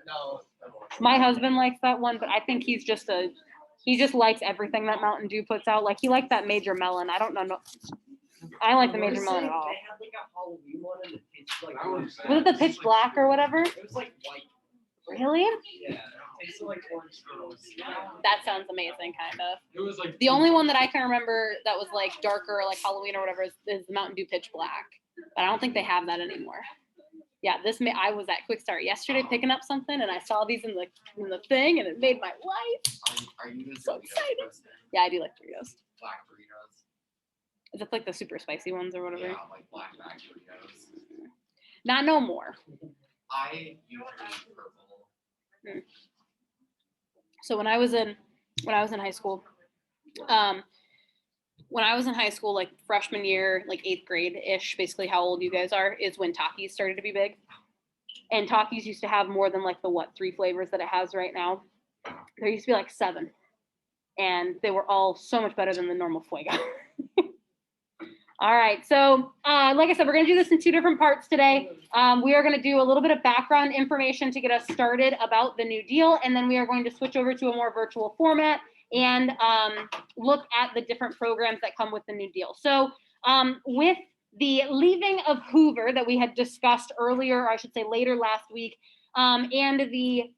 No. My husband likes that one, but I think he just likes everything that Mountain Dew puts out. Like he likes that Major Melon. I don't know. No, I like the Major Melon at all. They had like a Halloween one and it tasted like Was it the pitch black or whatever? It was like white. Really? Yeah. It tasted like orange girls. That sounds amazing, kind of. It was like The only one that I can remember that was like darker, like Halloween or whatever, is Mountain Dew Pitch Black. But I don't think they have that anymore. Yeah, I was at Quick Start yesterday picking up something, and I saw these in the thing, and it made my life. Are you So excited. Yeah, I do like Doritos. Black Doritos. Is it like the super spicy ones or whatever? Yeah, like black bag Doritos. Not no more. I usually eat purple. So when I was in high school, like freshman year, like 8th grade-ish, basically how old you guys are, is when Takis started to be big. And Takis used to have more than like the 3 flavors that it has right now. There used to be like 7. And they were all so much better than the normal Fuego. All right, so like I said, we're gonna do this in 2 different parts today. We are gonna do a little bit of background information to get us started about the New Deal, and then we are going to switch over to a more virtual format and look at the different programs that come with the New Deal. So with the leaving of Hoover that we had discussed earlier, or I should say later last week, and the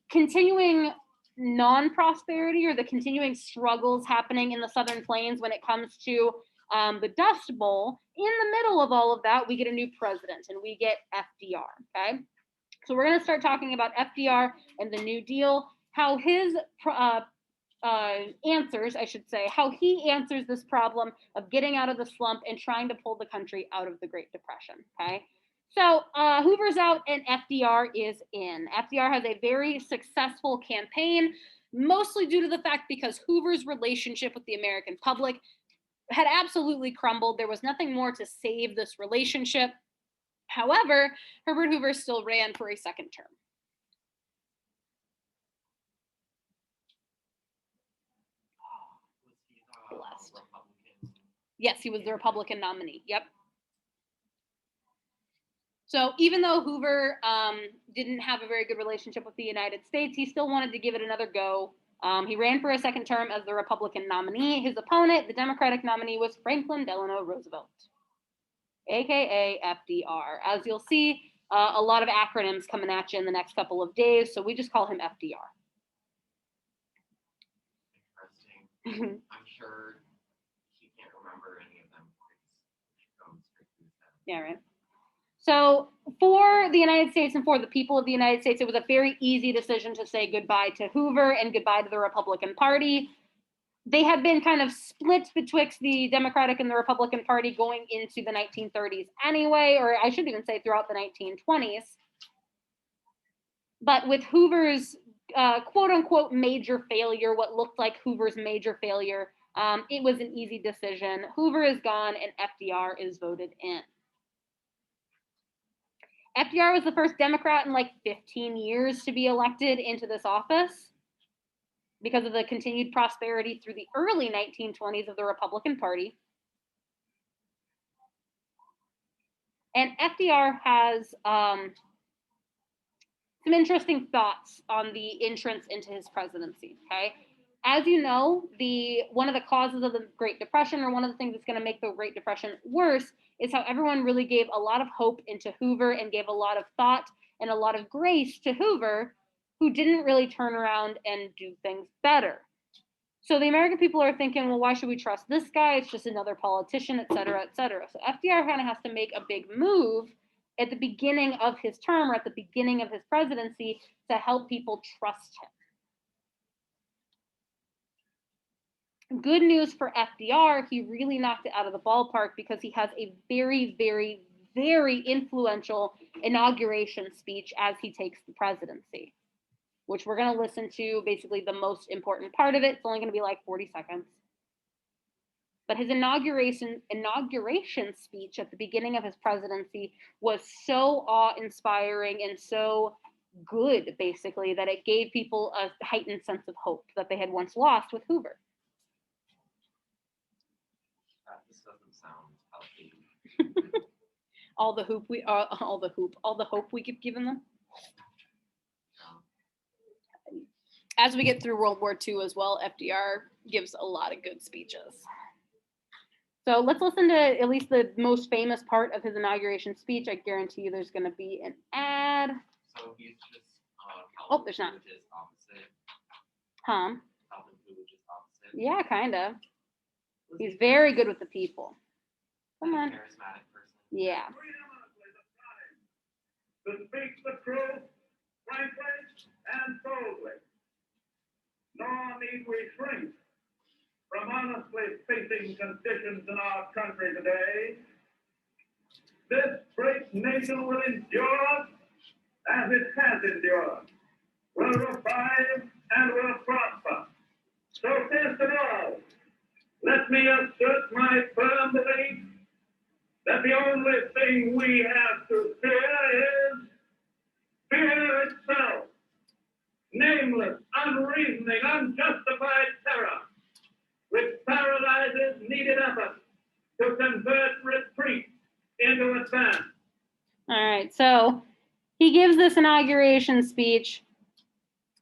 continuing non-prosperity or the continuing struggles happening in the Southern Plains when it comes to the Dust Bowl, in the middle of all of that, we get a new president and we get FDR, okay? So we're gonna start talking about FDR and the New Deal, how his answers, I should say, how he answers this problem of getting out of the slump and trying to pull the country out of the Great Depression, okay? So Hoover's out and FDR is in. FDR has a very successful campaign, mostly due to the fact because Hoover's relationship with the American public had absolutely crumbled. There was nothing more to save this relationship. However, Herbert Hoover still ran for a 2nd term. Blessed. Yes, he was the Republican nominee. Yep. So even though Hoover didn't have a very good relationship with the United States, he still wanted to give it another go. He ran for a 2nd term as the Republican nominee. His opponent, the Democratic nominee, was Franklin Delano Roosevelt, aka FDR. As you'll see, a lot of acronyms coming at you in the next couple of days, so we just call him FDR. Interesting. I'm sure he can't remember any of them. Yeah, right. So for the United States and for the people of the United States, it was a very easy decision to say goodbye to Hoover and goodbye to the Republican Party. They had been kind of split betwixt the Democratic and the Republican Party going into the 1930s anyway, or I should even say throughout the 1920s. But with Hoover's quote unquote major failure, what looked like Hoover's major failure, it was an easy decision. Hoover is gone and FDR is voted in. FDR was the first Democrat in like 15 years to be elected into this office because of the continued prosperity through the early 1920s of the Republican Party. And FDR has some interesting thoughts on the entrance into his presidency, okay? As you know, one of the causes of the Great Depression, or one of the things that's going to make the Great Depression worse, is how everyone really gave a lot of hope into Hoover and gave a lot of thought and a lot of grace to Hoover, who didn't really turn around and do things better. So the American people are thinking, well, why should we trust this guy? It's just another politician, et cetera, et cetera. So FDR kind of has to make a big move at the beginning of his term or at the beginning of his presidency to help people trust him. Good news for FDR, he really knocked it out of the ballpark because he has a very, very, very influential inauguration speech as he takes the presidency, which we're going to listen to basically the most important part of it. It's only going to be like 40 seconds. But his inauguration speech at the beginning of his presidency was so awe-inspiring and so good, basically, that it gave people a heightened sense of hope that they had once lost with Hoover. This doesn't sound healthy. all the hope we give given them. as we get through World War II as well, FDR gives a lot of good speeches. So let's listen to at least the most famous part of his inauguration speech. I guarantee you there's going to be an ad. So he's just Oh, there's not. Coolidge's opposite. Calvin Coolidge's opposite. Yeah, kind of. Was He's he very good with the people. Come a on. charismatic person? Yeah. To speak the truth frankly and boldly. Nor need we shrink from honestly facing conditions in our country today. This great nation will endure as it has endured, will revive and will prosper. So first of all, let me assert my firm belief that the only thing we have to fear is fear itself. Nameless, unreasoning, unjustified terror, which paralyzes needed effort to convert retreat into advance. All right. So he gives this inauguration speech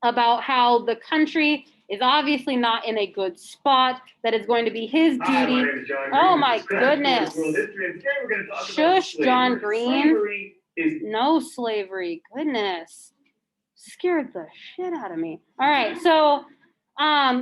about how the country is obviously not in a good spot, that it's going to be his duty. Oh my goodness. Shush, John Green. No slavery. Goodness. Scared the shit out of me. All right. So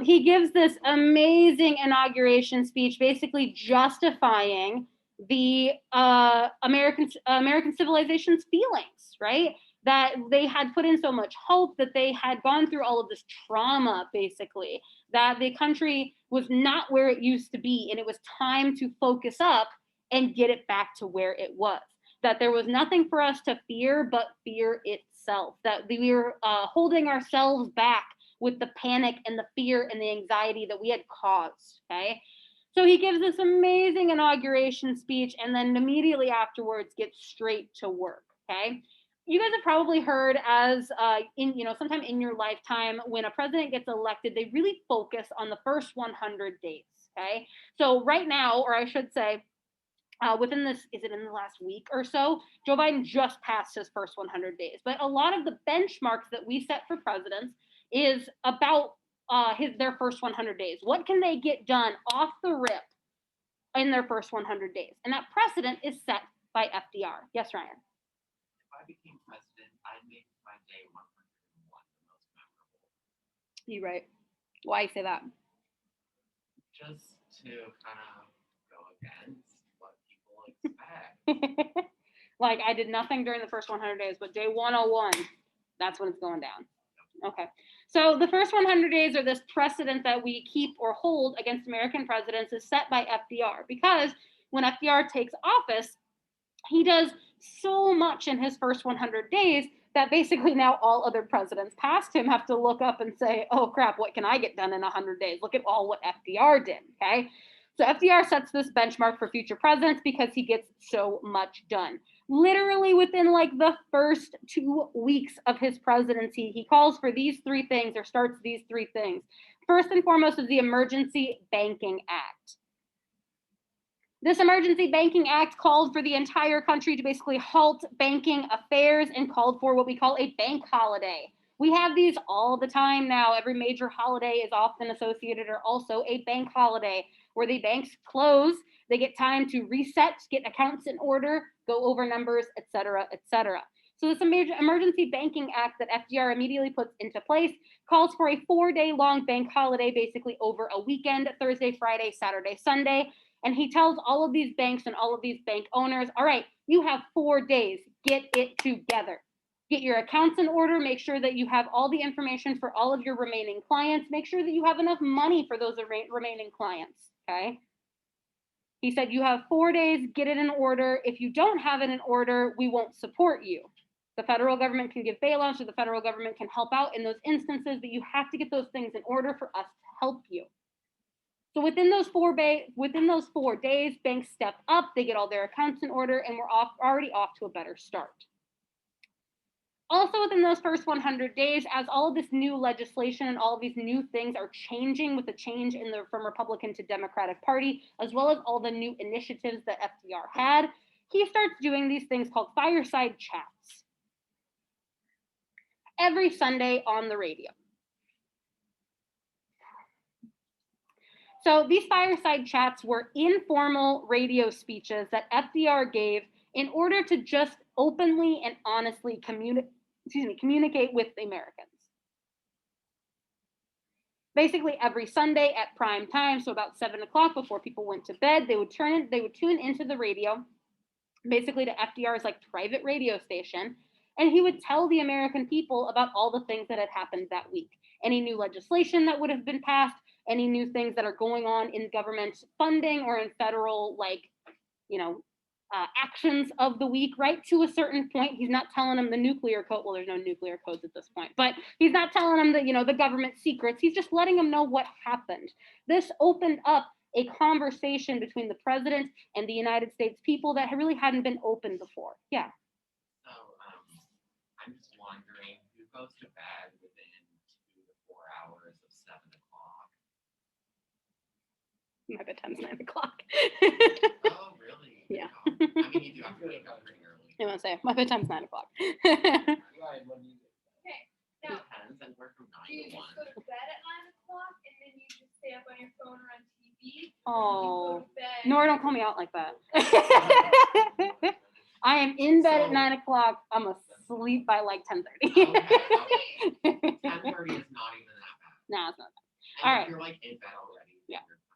he gives this amazing inauguration speech, basically justifying the American civilization's feelings, right? That they had put in so much hope, that they had gone through all of this trauma, basically, that the country was not where it used to be, and it was time to focus up and get it back to where it was. That there was nothing for us to fear but fear itself, that we were holding ourselves back with the panic and the fear and the anxiety that we had caused, okay? So he gives this amazing inauguration speech and then immediately afterwards gets straight to work, okay? You guys have probably heard as sometime in your lifetime, when a president gets elected, they really focus on the first 100 days, okay? So right now, or I should say, within this, is it in the last week or so, Joe Biden just passed his first 100 days. But a lot of the benchmarks that we set for presidents is about their first 100 days. What can they get done off the rip in their first 100 days? And that precedent is set by FDR. Yes, Ryan? If I became president, I'd make my day 101 the most memorable. You right. Why say that? Just to kind of go against what people expect. Like, I did nothing during the first 100 days, but day 101, that's when it's going down. Okay. So the first 100 days are this precedent that we keep or hold against American presidents is set by FDR, because when FDR takes office, he does so much in his first 100 days that basically now all other presidents past him have to look up and say, oh crap, what can I get done in 100 days? Look at all what FDR did, okay? So FDR sets this benchmark for future presidents because he gets so much done. Literally within like the first 2 weeks of his presidency, he calls for these three things, or starts these three things. First and foremost is the Emergency Banking Act. This Emergency Banking Act called for the entire country to basically halt banking affairs and called for what we call a bank holiday. We have these all the time now. Every major holiday is often associated or also a bank holiday where the banks close, they get time to reset, get accounts in order, go over numbers, et cetera, et cetera. So this Emergency Banking Act that FDR immediately puts into place calls for a 4-day long bank holiday, basically over a weekend, Thursday, Friday, Saturday, Sunday. And he tells all of these banks and all of these bank owners, all right, you have 4 days, get it together. Get your accounts in order, make sure that you have all the information for all of your remaining clients, make sure that you have enough money for those remaining clients, okay? He said, you have 4 days, get it in order. If you don't have it in order, we won't support you. The federal government can give bailouts, or the federal government can help out in those instances, but you have to get those things in order for us to help you. So within those 4 days, banks step up, they get all their accounts in order, and we're already off to a better start. Also within those first 100 days, as all of this new legislation and all of these new things are changing with the change from Republican to Democratic Party, as well as all the new initiatives that FDR had, he starts doing these things called fireside chats every Sunday on the radio. So these fireside chats were informal radio speeches that FDR gave in order to just openly and honestly communicate with the Americans. Basically every Sunday at prime time, so about 7 o'clock before people went to bed, they would tune into the radio, basically to FDR's like private radio station, and he would tell the American people about all the things that had happened that week. Any new legislation that would have been passed, any new things that are going on in government funding or in federal, like, actions of the week, right? To a certain point, he's not telling them the nuclear code. Well, there's no nuclear codes at this point, but he's not telling them the government secrets. He's just letting them know what happened. This opened up a conversation between the president and the United States people that really hadn't been open before. Yeah. So, I'm just wondering who goes to bed within 2 to 4 hours of 7 o'clock? My bedtime's 9 o'clock. Oh, really? Yeah. I mean, you do have to wake up pretty early. I want to say my bedtime's 9 o'clock. Ryan, when do you get Now, Depends, I work from 9 do you to 1. just go to bed at 9 o'clock and then you just stay up on your phone or on TV? Oh, Or do you go to bed? Nora, don't call me out like that. I am in bed at So- 9 o'clock. I'm asleep by like 10:30. Okay, okay. 10:30 is not even that bad. Nah, it's not. And All if right. you're like in bed already. Yeah. you're fine.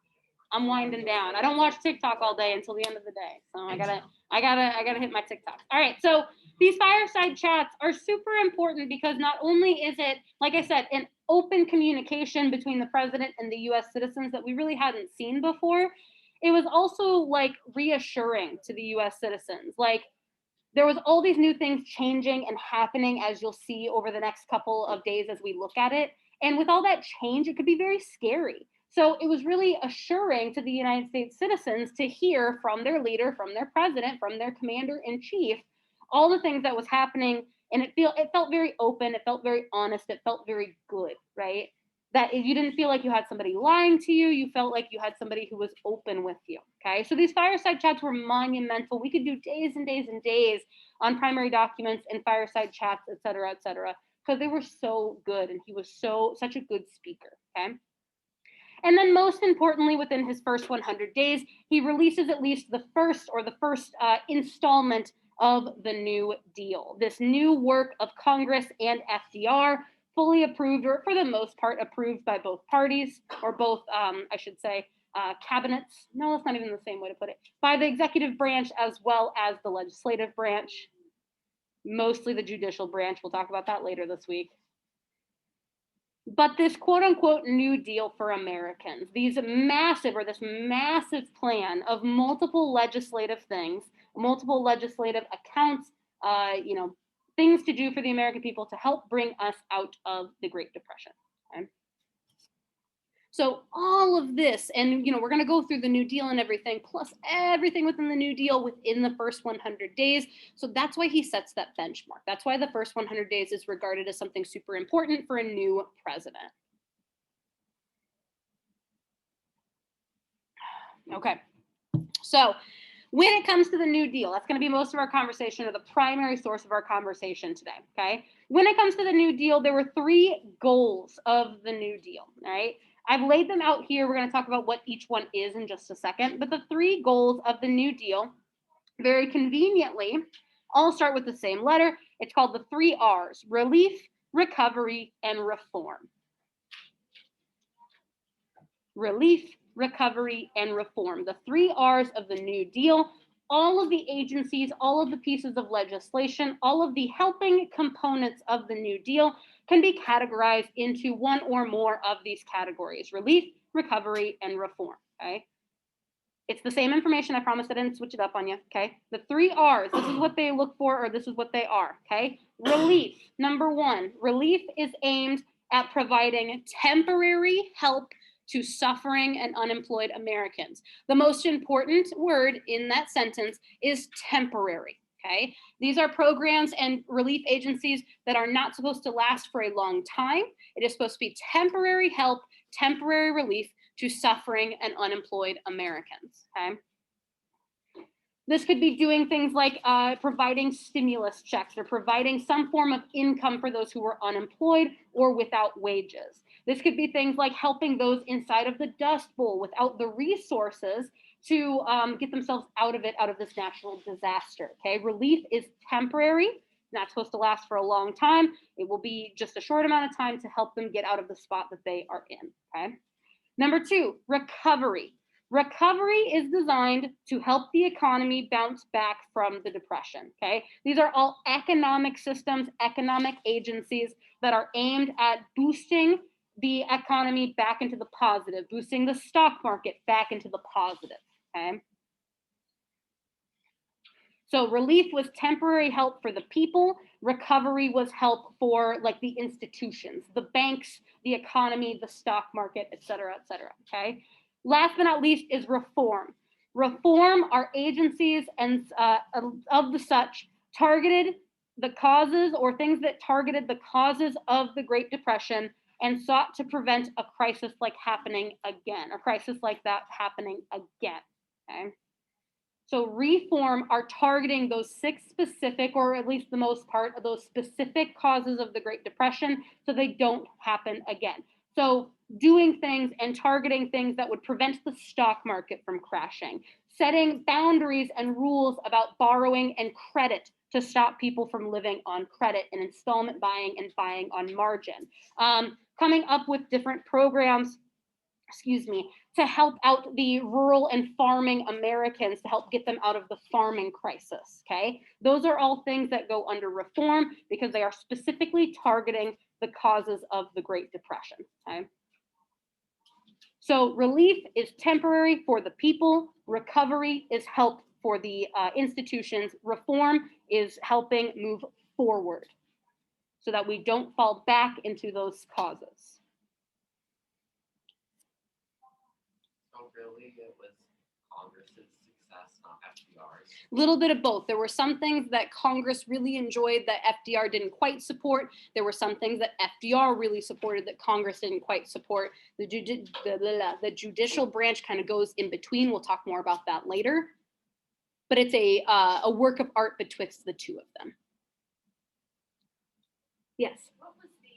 I'm winding down. I don't watch TikTok all day until the end of the day. So I gotta hit my TikTok. All right. So these fireside chats are super important because not only is it, like I said, an open communication between the president and the US citizens that we really hadn't seen before, it was also like reassuring to the US citizens. Like there was all these new things changing and happening, as you'll see over the next couple of days as we look at it. And with all that change, it could be very scary. So it was really assuring to the United States citizens to hear from their leader, from their president, from their commander in chief, all the things that was happening. And it felt very open. It felt very honest. It felt very good, right? That you didn't feel like you had somebody lying to you. You felt like you had somebody who was open with you, okay? So these fireside chats were monumental. We could do days and days and days on primary documents and fireside chats, et cetera, because they were so good. And he was such a good speaker, okay? And then most importantly, within his first 100 days, he releases at least the first installment of the New Deal. This new work of Congress and FDR, fully approved, or for the most part approved by both parties, or both, I should say, cabinets. No, that's not even the same way to put it. By the executive branch as well as the legislative branch. Mostly the judicial branch. We'll talk about that later this week. But this quote unquote New Deal for Americans, this massive plan of multiple legislative things, multiple legislative accounts, things to do for the American people to help bring us out of the Great Depression. Okay? So all of this, and we're going to go through the New Deal and everything, plus everything within the New Deal within the first 100 days. So that's why he sets that benchmark. That's why the first 100 days is regarded as something super important for a new president. Okay, so when it comes to the New Deal, that's going to be most of our conversation, or the primary source of our conversation today, okay? When it comes to the New Deal, there were 3 goals of the New Deal, all right? I've laid them out here. We're going to talk about what each one is in just a second, but the 3 goals of the New Deal, very conveniently, all start with the same letter. It's called the 3 R's: relief, recovery, and reform. Relief, recovery, and reform. The 3 R's of the New Deal. All of the agencies, all of the pieces of legislation, all of the helping components of the New Deal can be categorized into one or more of these categories: relief, recovery, and reform, okay? It's the same information. I promise I didn't switch it up on you, okay? The 3 R's, this is what they look for, or this is what they are, okay? Relief, number 1. Relief is aimed at providing temporary help to suffering and unemployed Americans. The most important word in that sentence is temporary, okay? These are programs and relief agencies that are not supposed to last for a long time. It is supposed to be temporary help, temporary relief to suffering and unemployed Americans, okay? This could be doing things like providing stimulus checks or providing some form of income for those who were unemployed or without wages. This could be things like helping those inside of the Dust Bowl without the resources to get themselves out of this natural disaster, okay? Relief is temporary, not supposed to last for a long time. It will be just a short amount of time to help them get out of the spot that they are in, okay? Number 2, recovery. Recovery is designed to help the economy bounce back from the depression, okay? These are all economic systems, economic agencies that are aimed at boosting the economy back into the positive, boosting the stock market back into the positive, okay? So relief was temporary help for the people. Recovery was help for like the institutions, the banks, the economy, the stock market, et cetera, okay? Last but not least is reform. Reform are agencies and of the such targeted the causes or things that targeted the causes of the Great Depression and sought to prevent a crisis like happening again, a crisis like that happening again, okay? So reform are targeting those 6 specific, or at least the most part of those specific causes of the Great Depression so they don't happen again. So doing things and targeting things that would prevent the stock market from crashing, setting boundaries and rules about borrowing and credit to stop people from living on credit and installment buying and buying on margin, coming up with different programs, to help out the rural and farming Americans to help get them out of the farming crisis, okay? Those are all things that go under reform because they are specifically targeting the causes of the Great Depression, okay? So relief is temporary for the people, recovery is help for the institutions, reform is helping move forward so that we don't fall back into those causes. Really, it was Congress's success, not FDR's? Little bit of both. There were some things that Congress really enjoyed that FDR didn't quite support. There were some things that FDR really supported that Congress didn't quite support. The judicial branch kind of goes in between. We'll talk more about that later. But it's a work of art betwixt the two of them. Yes. What was the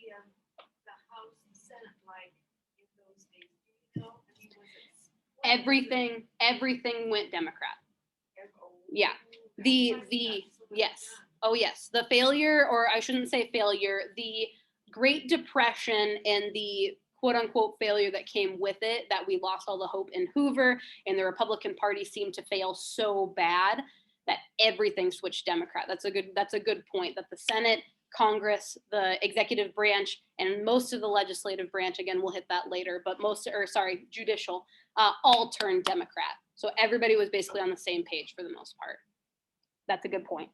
House and Senate like in those days? Do you know? I mean, was it Everything went Democrat. Yeah. Yes. Oh yes. The failure, or I shouldn't say failure, the Great Depression and the quote unquote failure that came with it, that we lost all the hope in Hoover and the Republican Party seemed to fail so bad that everything switched Democrat. That's a good point, that the Senate, Congress, the executive branch, and most of the legislative branch, again, we'll hit that later, but judicial, all turned Democrat. So everybody was basically on the same page for the most part. That's a good point.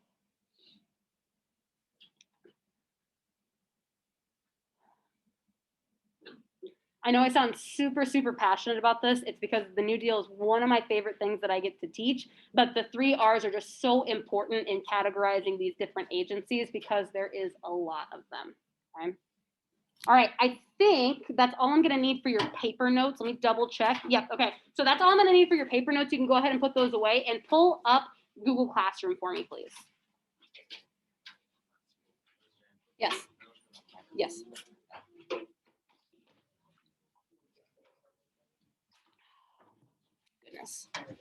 I know I sound super, super passionate about this. It's because the New Deal is one of my favorite things that I get to teach, but the 3 R's are just so important in categorizing these different agencies because there is a lot of them, okay? All right, I think that's all I'm gonna need for your paper notes. Let me double check. Yep, okay. So that's all I'm gonna need for your paper notes. You can go ahead and put those away and pull up Google Classroom for me, please. Yes, yes. Goodness. There we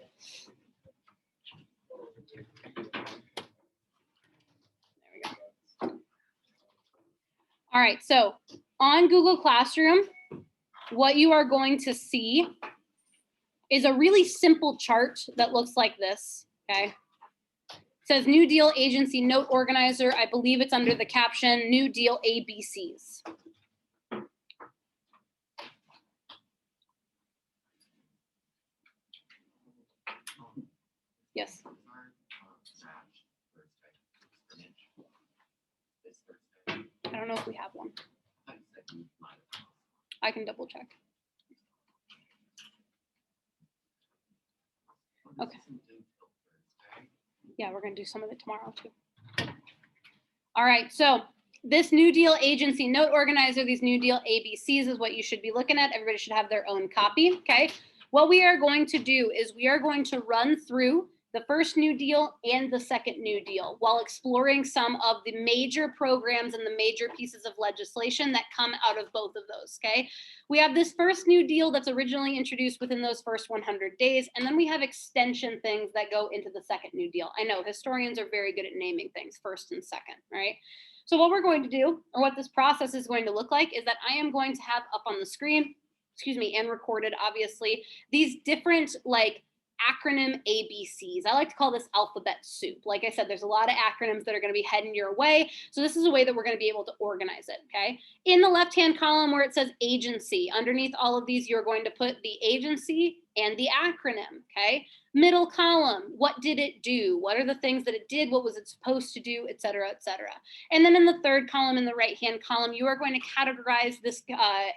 go. All right, so on Google Classroom, what you are going to see is a really simple chart that looks like this, okay? It says New Deal Agency Note Organizer. I believe it's under the caption, New Deal ABCs. Yes. I don't know if we have one. I can double check. Okay. Yeah, we're gonna do some of it tomorrow too. All right, so this New Deal Agency Note Organizer, these New Deal ABCs is what you should be looking at. Everybody should have their own copy, okay? What we are going to do is we are going to run through the first New Deal and the second New Deal, while exploring some of the major programs and the major pieces of legislation that come out of both of those, okay? We have this first New Deal that's originally introduced within those first 100 days, and then we have extension things that go into the second New Deal. I know historians are very good at naming things first and second, right? So what we're going to do, or what this process is going to look like, is that I am going to have up on the screen, excuse me, and recorded, obviously, these different like acronym ABCs. I like to call this alphabet soup. Like I said, there's a lot of acronyms that are going to be heading your way. So this is a way that we're going to be able to organize it, okay? In the left-hand column where it says agency, underneath all of these, you're going to put the agency and the acronym, okay? Middle column, what did it do? What are the things that it did? What was it supposed to do, et cetera, et cetera. And then in the third column, in the right-hand column, you are going to categorize this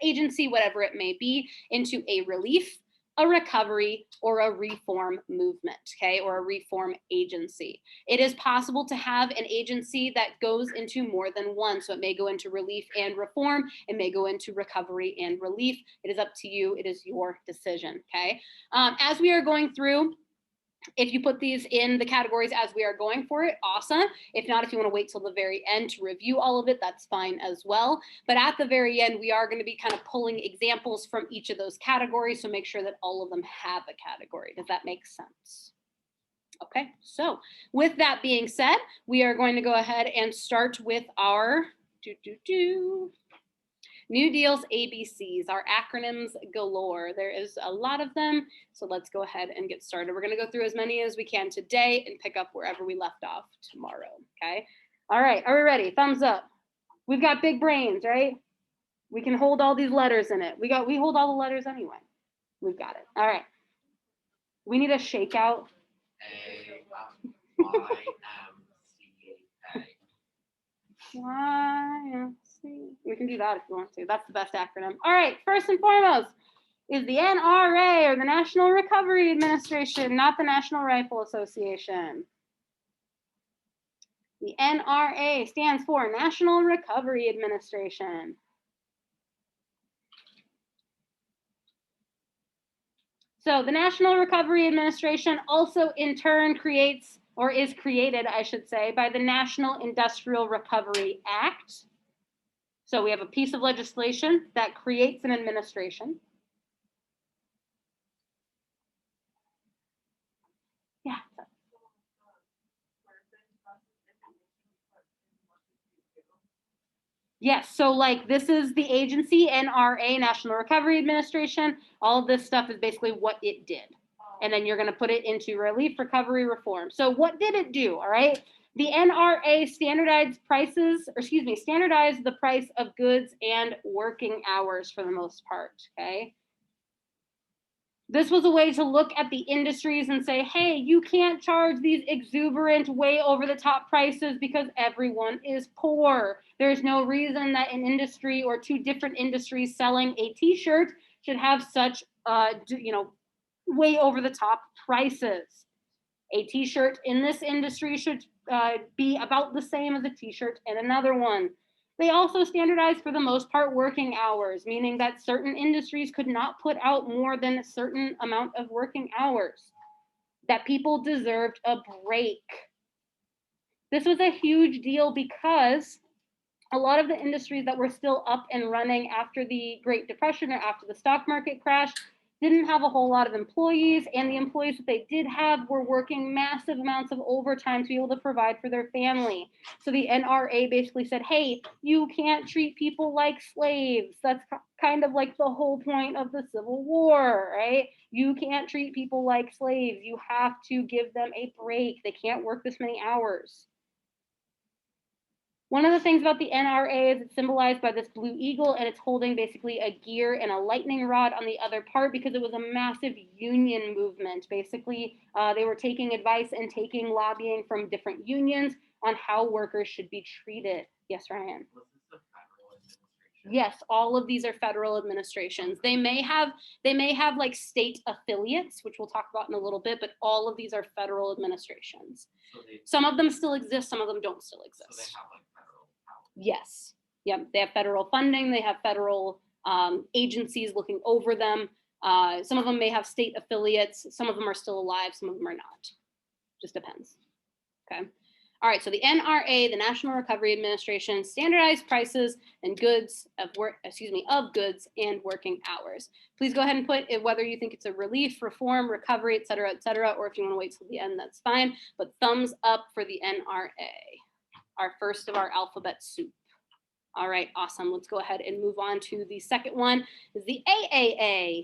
agency, whatever it may be, into a relief, a recovery, or a reform movement, okay, or a reform agency. It is possible to have an agency that goes into more than one. So it may go into relief and reform. It may go into recovery and relief. It is up to you. It is your decision, okay? As we are going through, if you put these in the categories as we are going for it, awesome. If not, if you want to wait till the very end to review all of it, that's fine as well. But at the very end, we are going to be kind of pulling examples from each of those categories. So make sure that all of them have a category. Does that make sense? Okay, so with that being said, we are going to go ahead and start with our New Deal's ABCs, our acronyms galore. There is a lot of them, so let's go ahead and get started. We're going to go through as many as we can today and pick up wherever we left off tomorrow, okay? All right, are we ready? Thumbs up. We've got big brains, right? We can hold all these letters in it. We hold all the letters anyway. We've got it. All right. We need a shakeout. A-Y-M-C-A-K. We can do that if you want to. That's the best acronym. All right, first and foremost is the NRA, or the National Recovery Administration, not the National Rifle Association. The NRA stands for National Recovery Administration. So the National Recovery Administration also in turn creates, or is created, I should say, by the National Industrial Recovery Act. So we have a piece of legislation that creates an administration. Yeah. Yes, so like this is the agency, NRA, National Recovery Administration. All of this stuff is basically what it did. And then you're going to put it into relief, recovery, reform. So what did it do, all right? The NRA standardized the price of goods and working hours for the most part, okay? This was a way to look at the industries and say, hey, you can't charge these exuberant, way over the top prices because everyone is poor. There's no reason that an industry or two different industries selling a t-shirt should have such, way over the top prices. A t-shirt in this industry should be about the same as a t-shirt in another one. They also standardized for the most part working hours, meaning that certain industries could not put out more than a certain amount of working hours, that people deserved a break. This was a huge deal because a lot of the industries that were still up and running after the Great Depression or after the stock market crash didn't have a whole lot of employees, and the employees that they did have were working massive amounts of overtime to be able to provide for their family. So the NRA basically said, hey, you can't treat people like slaves. That's kind of like the whole point of the Civil War, right? You can't treat people like slaves. You have to give them a break. They can't work this many hours. One of the things about the NRA is it's symbolized by this blue eagle, and it's holding basically a gear and a lightning rod on the other part because it was a massive union movement. Basically, they were taking advice and taking lobbying from different unions on how workers should be treated. Yes, Ryan? Was this a federal administration? Yes, all of these are federal administrations. They may have like state affiliates, which we'll talk about in a little bit, but all of these are federal administrations. So Some of them still exist, some of them don't still exist. So they have like federal power. Yes. Yep. They have federal funding. They have federal agencies looking over them. Some of them may have state affiliates. Some of them are still alive. Some of them are not. Just depends. Okay. All right, so the NRA, the National Recovery Administration, standardized prices and goods of goods and working hours. Please go ahead and put it, whether you think it's a relief, reform, recovery, et cetera, or if you want to wait till the end, that's fine. But thumbs up for the NRA, our first of our alphabet soup. All right, awesome. Let's go ahead and move on to the second one, is the AAA.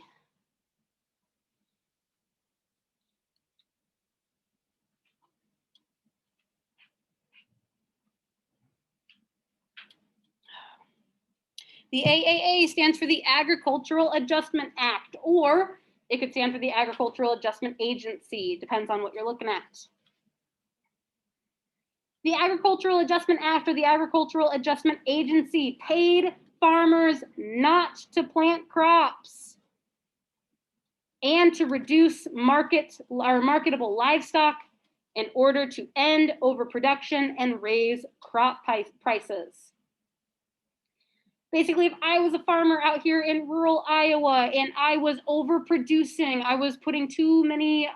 The AAA stands for the Agricultural Adjustment Act, or it could stand for the Agricultural Adjustment Agency, depends on what you're looking at. The Agricultural Adjustment Act or the Agricultural Adjustment Agency paid farmers not to plant crops and to reduce marketable livestock in order to end overproduction and raise crop prices. Basically, if I was a farmer out here in rural Iowa and I was overproducing, I was putting too many,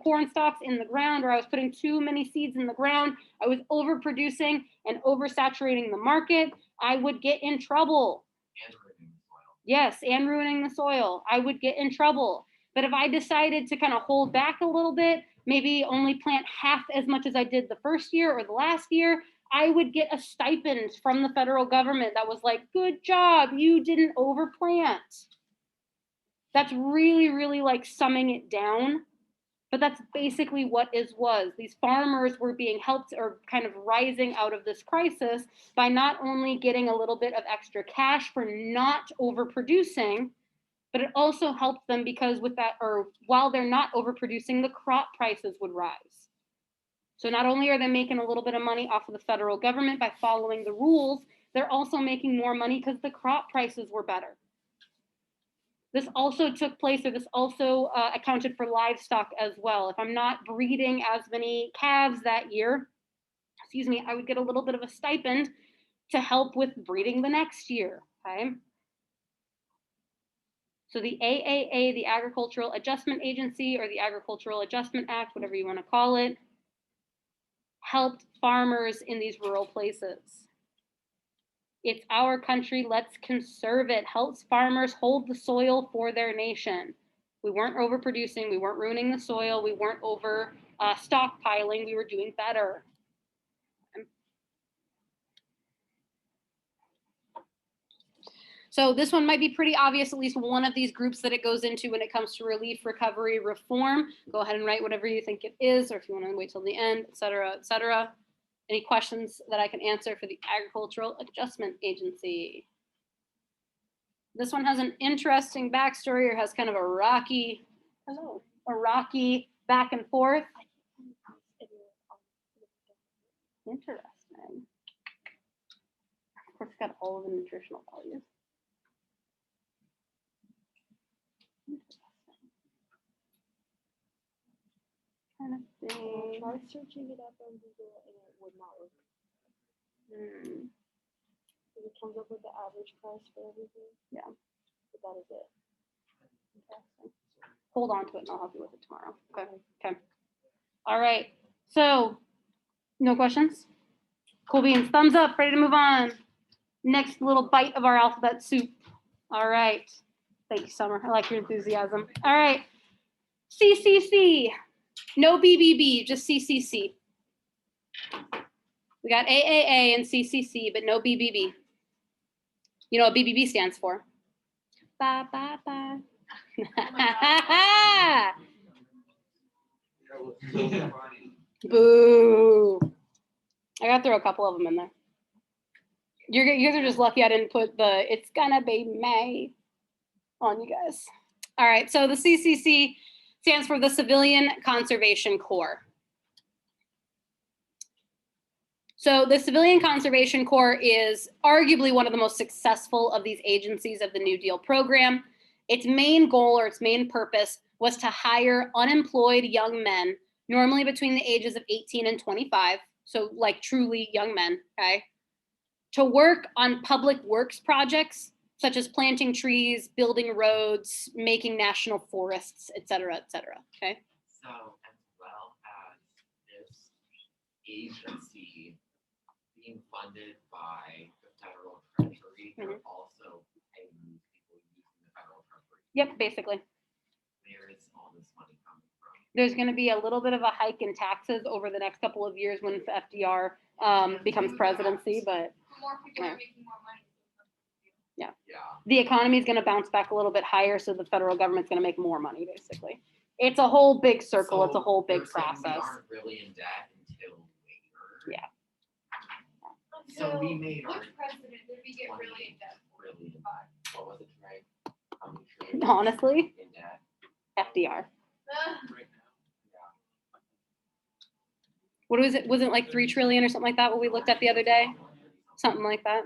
corn stalks in the ground, or I was putting too many seeds in the ground, I was overproducing and oversaturating the market, I would get in trouble. And ruining the soil. Yes, and ruining the soil. I would get in trouble. But if I decided to kind of hold back a little bit, maybe only plant half as much as I did the first year or the last year, I would get a stipend from the federal government that was like, good job, you didn't overplant. That's really, really like summing it down. But that's basically what it was. These farmers were being helped or kind of rising out of this crisis by not only getting a little bit of extra cash for not overproducing, but it also helped them because with that, or while they're not overproducing, the crop prices would rise. So not only are they making a little bit of money off of the federal government by following the rules, they're also making more money because the crop prices were better. This also took place, or this also accounted for livestock as well. If I'm not breeding as many calves that year, I would get a little bit of a stipend to help with breeding the next year, okay? So the AAA, the Agricultural Adjustment Agency, or the Agricultural Adjustment Act, whatever you want to call it, helped farmers in these rural places. It's our country, let's conserve it. Helps farmers hold the soil for their nation. We weren't overproducing, we weren't ruining the soil, we weren't over stockpiling, we were doing better. So this one might be pretty obvious, at least one of these groups that it goes into when it comes to relief, recovery, reform. Go ahead and write whatever you think it is, or if you want to wait till the end, et cetera, et cetera. Any questions that I can answer for the Agricultural Adjustment Agency? This one has an interesting backstory, or has kind of a rocky back and forth. Interesting. Of course, it's got all of the nutritional values. Kind of thing. Try searching it up on Google and it would not work. It comes up with the average price for everything. Yeah. But that is it. Interesting. Hold on to it and I'll help you with it tomorrow. Okay. Okay. All right. So, no questions? Cool beans. Thumbs up. Ready to move on. Next little bite of our alphabet soup. All right. Thank you, Summer. I like your enthusiasm. All right. CCC. No BBB, just CCC. We got AAA and CCC, but no BBB. You know what BBB stands for? Bye, bye, bye. Boo. I got to throw a couple of them in there. You guys are just lucky I didn't put the "it's gonna be May" on you guys. All right, so the CCC stands for the Civilian Conservation Corps. So the Civilian Conservation Corps is arguably one of the most successful of these agencies of the New Deal program. Its main goal, or its main purpose, was to hire unemployed young men, normally between the ages of 18 and 25, so like truly young men, okay, to work on public works projects, such as planting trees, building roads, making national forests, et cetera, okay? So as well as agency being funded by the federal treasury, they're also paying these people using the federal treasury. Yep, basically. Where is all this money coming from? There's going to be a little bit of a hike in taxes over the next couple of years when FDR becomes presidency, but More people are making more money. Yeah. the economy is going to bounce back a little bit higher, so the federal government's going to make more money, basically. It's a whole big circle. It's a whole big you're saying process. We aren't really in debt until later. Yeah. So we made our Which president did we get really in debt for? really in debt. What was it, Trey? How many trillion Honestly, in debt FDR. Ugh. right now? What was it? Wasn't it like 3 trillion or something like that? What we looked at the other day? Something like that.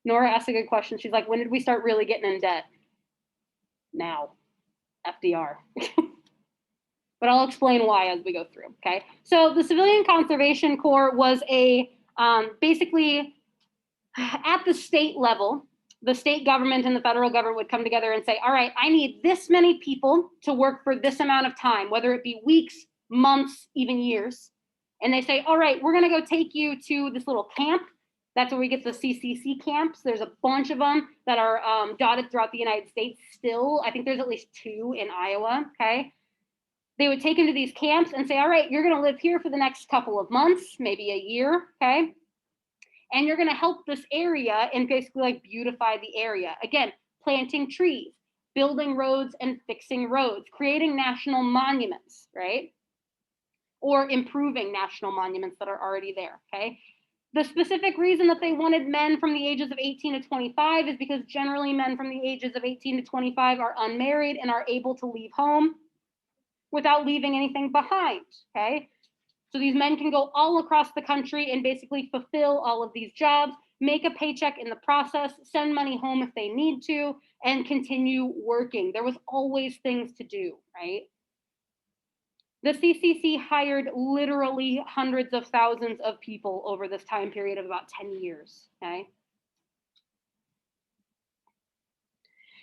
Nora asked a good question. She's like, when did we start really getting in debt? Now. FDR. But I'll explain why as we go through, okay? So the Civilian Conservation Corps was a, basically, at the state level, the state government and the federal government would come together and say, all right, I need this many people to work for this amount of time, whether it be weeks, months, even years. And they say, all right, we're gonna go take you to this little camp. That's where we get the CCC camps. There's a bunch of them that are dotted throughout the United States still. I think there's at least 2 in Iowa, okay? They would take them to these camps and say, all right, you're gonna live here for the next couple of months, maybe a year, okay? And you're gonna help this area and basically like beautify the area. Again, planting trees, building roads and fixing roads, creating national monuments, right? Or improving national monuments that are already there, okay? The specific reason that they wanted men from the ages of 18 to 25 is because generally men from the ages of 18 to 25 are unmarried and are able to leave home without leaving anything behind, okay? So these men can go all across the country and basically fulfill all of these jobs, make a paycheck in the process, send money home if they need to, and continue working. There was always things to do, right? The CCC hired literally hundreds of thousands of people over this time period of about 10 years, okay?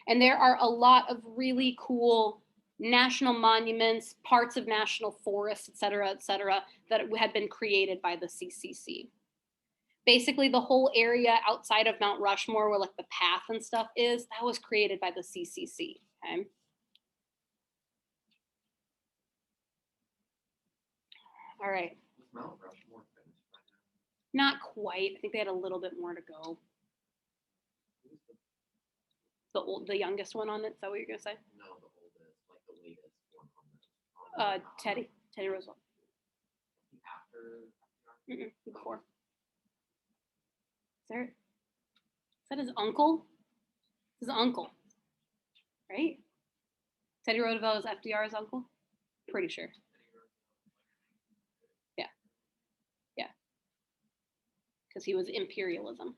And there are a lot of really cool national monuments, parts of national forests, et cetera, that had been created by the CCC. Basically, the whole area outside of Mount Rushmore, where like the path and stuff is, that was created by the CCC, okay? All right. Was Mount Rushmore finished by now? Not quite. I think they had a little bit more to go. The youngest one on it. Is that what you're gonna say? No, the oldest, like the latest one on the. Teddy Roosevelt. After. Before. Is that his uncle? His uncle, right? Teddy Roosevelt is FDR's uncle. Pretty sure. Because he was imperialism.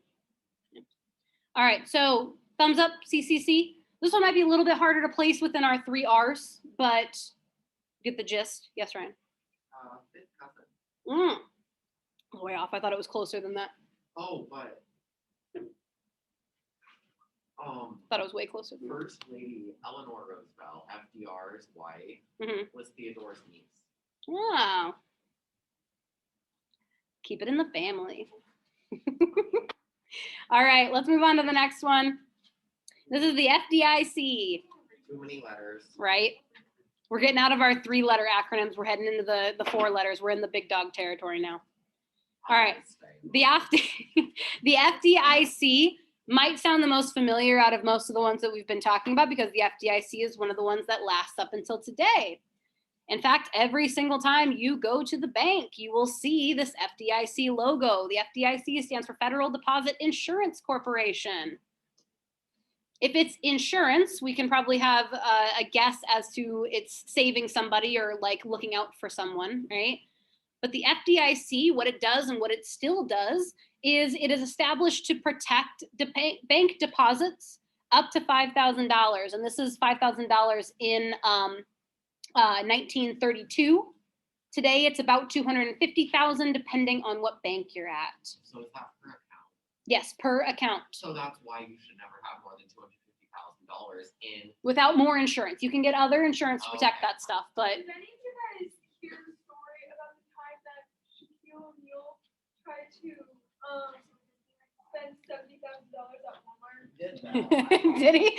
Yeah. All right, so thumbs up, CCC. This one might be a little bit harder to place within our 3 R's, but get the gist. Yes, Ryan? Fifth cousin. Way off. I thought it was closer than that. Oh, but. Thought it was way closer than that. First Lady Eleanor Roosevelt, FDR's wife, was Theodore's niece. Wow. Keep it in the family. All right, let's move on to the next one. This is the FDIC. Too many letters. Right? We're getting out of our 3-letter acronyms. We're heading into the 4 letters. We're in the big dog territory now. All right. The FDIC might sound the most familiar out of most of the ones that we've been talking about because the FDIC is one of the ones that lasts up until today. In fact, every single time you go to the bank, you will see this FDIC logo. The FDIC stands for Federal Deposit Insurance Corporation. If it's insurance, we can probably have a guess as to it's saving somebody or like looking out for someone, right? But the FDIC, what it does and what it still does is it is established to protect bank deposits up to $5,000. And this is $5,000 in 1932. Today, it's about $250,000, depending on what bank you're at. So is that per account? Yes, per account. So that's why you should never have more than $250,000 in. Without more insurance, you can get other insurance to protect that stuff, but Did any of you guys hear the story about the time that tried to spend $70,000 at Walmart. Did that. Did he?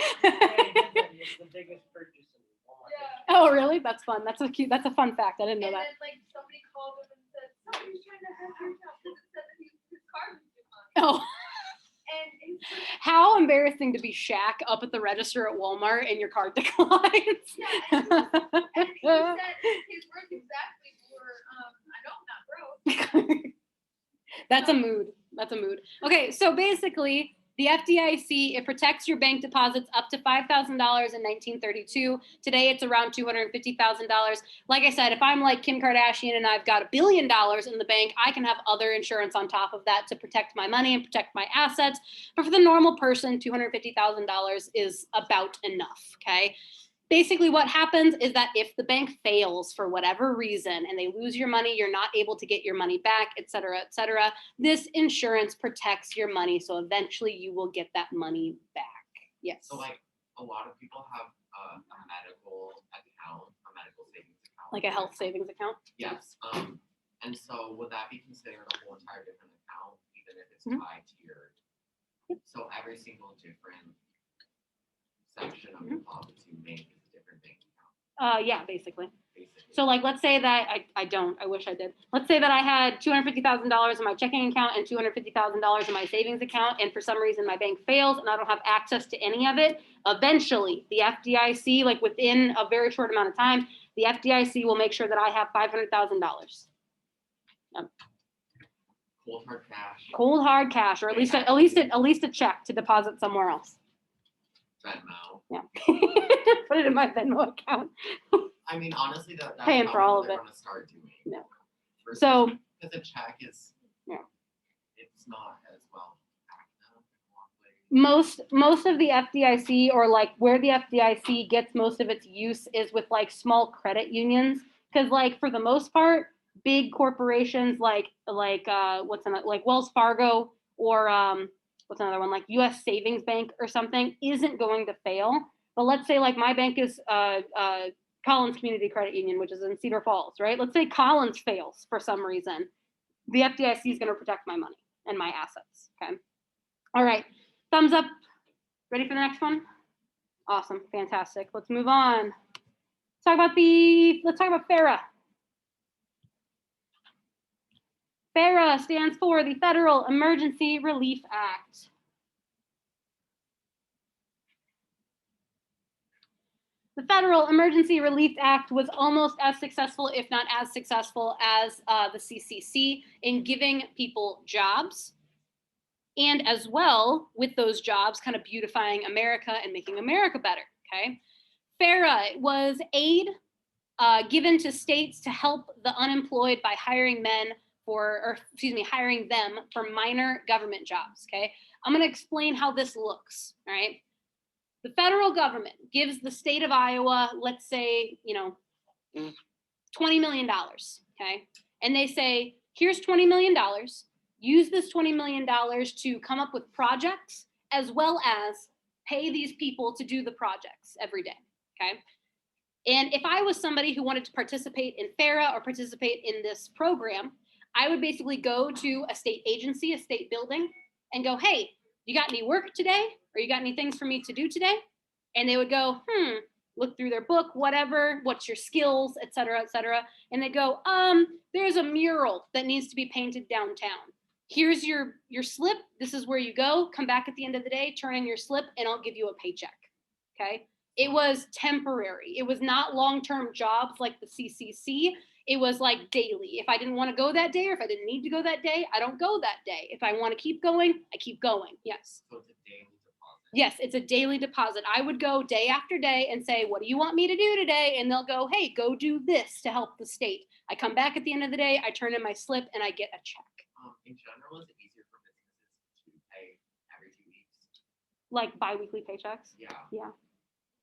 It's the biggest purchase in Walmart. Yeah. Oh, really? That's fun. That's a fun fact. I didn't know And that. then like somebody called him and said, somebody's trying to hack your account because it said that his card was due money. Oh, And he's like, how embarrassing to be Shaq up at the register at Walmart and your card declines. yeah, and he said his words exactly were, I know I'm not broke. That's a mood. That's a mood. Okay, so basically, the FDIC, it protects your bank deposits up to $5,000 in 1932. Today, it's around $250,000. Like I said, if I'm like Kim Kardashian and I've got $1 billion in the bank, I can have other insurance on top of that to protect my money and protect my assets. But for the normal person, $250,000 is about enough, okay? Basically, what happens is that if the bank fails for whatever reason and they lose your money, you're not able to get your money back, et cetera, this insurance protects your money. So eventually you will get that money back. Yes. So like a lot of people have a medical account, a medical savings account. Like a health savings account? Yes. And so would that be considered a whole entire different account, even if it's Mhm. tied to your? So every single different section of deposits you make is a different bank account, Yeah, basically. basically. So like, let's say that I wish I did. Let's say that I had $250,000 in my checking account and $250,000 in my savings account. And for some reason my bank fails and I don't have access to any of it. Eventually the FDIC, like within a very short amount of time, the FDIC will make sure that I have $500,000. Cold hard cash, Cold hard cash, or at least a check to deposit somewhere else. Venmo. Yeah. Put it in my Venmo account. I mean, honestly, that's Paying for all of they're it. gonna start doing. Yeah. Versus- So because a check is, Yeah. it's not as well active in a lot of ways. most of the FDIC, or like where the FDIC gets most of its use, is with like small credit unions. Because like for the most part, big corporations like Wells Fargo or what's another one, like U.S. Savings Bank or something, isn't going to fail. But let's say like my bank is Collins Community Credit Union, which is in Cedar Falls, right? Let's say Collins fails for some reason. The FDIC is going to protect my money and my assets. Okay. All right. Thumbs up. Ready for the next one? Awesome. Fantastic. Let's move on. Let's talk about FERA. FERA stands for the Federal Emergency Relief Act. The Federal Emergency Relief Act was almost as successful, if not as successful, as the CCC in giving people jobs, and as well with those jobs kind of beautifying America and making America better, okay? FERA was aid given to states to help the unemployed by hiring them for minor government jobs, okay? I'm gonna explain how this looks, all right? The federal government gives the state of Iowa, let's say, $20 million, okay? And they say, here's $20 million. Use this $20 million to come up with projects as well as pay these people to do the projects every day, okay? And if I was somebody who wanted to participate in FERA or participate in this program, I would basically go to a state agency, a state building, and go, hey, you got any work today? Or you got any things for me to do today? And they would go, look through their book, whatever, what's your skills, et cetera, and they go, there's a mural that needs to be painted downtown. Here's your slip. This is where you go. Come back at the end of the day, turn in your slip, and I'll give you a paycheck, okay? It was temporary. It was not long-term jobs like the CCC. It was like daily. If I didn't want to go that day, or if I didn't need to go that day, I don't go that day. If I want to keep going, I keep going. Yes. So it's a daily deposit. Yes, it's a daily deposit. I would go day after day and say, what do you want me to do today? And they'll go, hey, go do this to help the state. I come back at the end of the day, I turn in my slip, and I get a check. In general, is it easier for businesses to pay every 2 weeks? Like bi-weekly paychecks? Yeah. Yeah.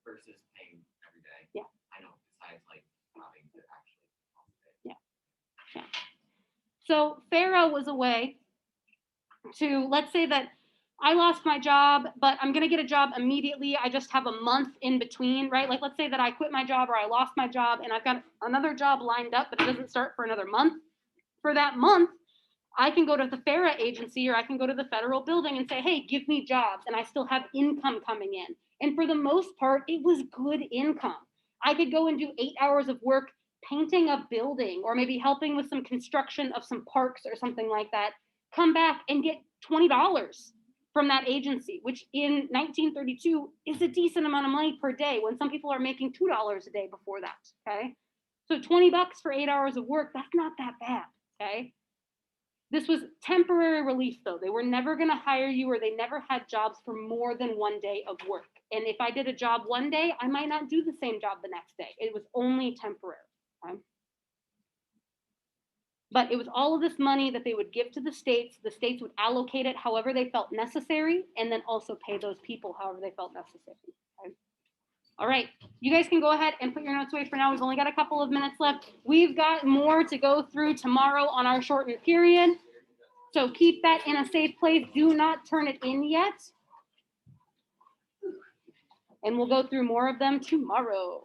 Versus paying every day? Yeah. I know, besides like having to actually deposit it. Yeah. So FERA was a way to, let's say that I lost my job, but I'm going to get a job immediately. I just have a month in between, right? Like, let's say that I quit my job or I lost my job and I've got another job lined up, but it doesn't start for another month. For that month, I can go to the FERA agency or I can go to the federal building and say, hey, give me jobs, and I still have income coming in. And for the most part, it was good income. I could go and do 8 hours of work painting a building or maybe helping with some construction of some parks or something like that, come back and get $20 from that agency, which in 1932 is a decent amount of money per day when some people are making $2 a day before that, okay? So $20 for 8 hours of work, that's not that bad, okay? This was temporary relief though. They were never gonna hire you or they never had jobs for more than 1 day of work. And if I did a job one day, I might not do the same job the next day. It was only temporary, okay? But it was all of this money that they would give to the states. The states would allocate it however they felt necessary, and then also pay those people however they felt necessary. Okay? All right, you guys can go ahead and put your notes away for now. We've only got a couple of minutes left. We've got more to go through tomorrow on our shortened period. So keep that in a safe place. Do not turn it in yet. And we'll go through more of them tomorrow.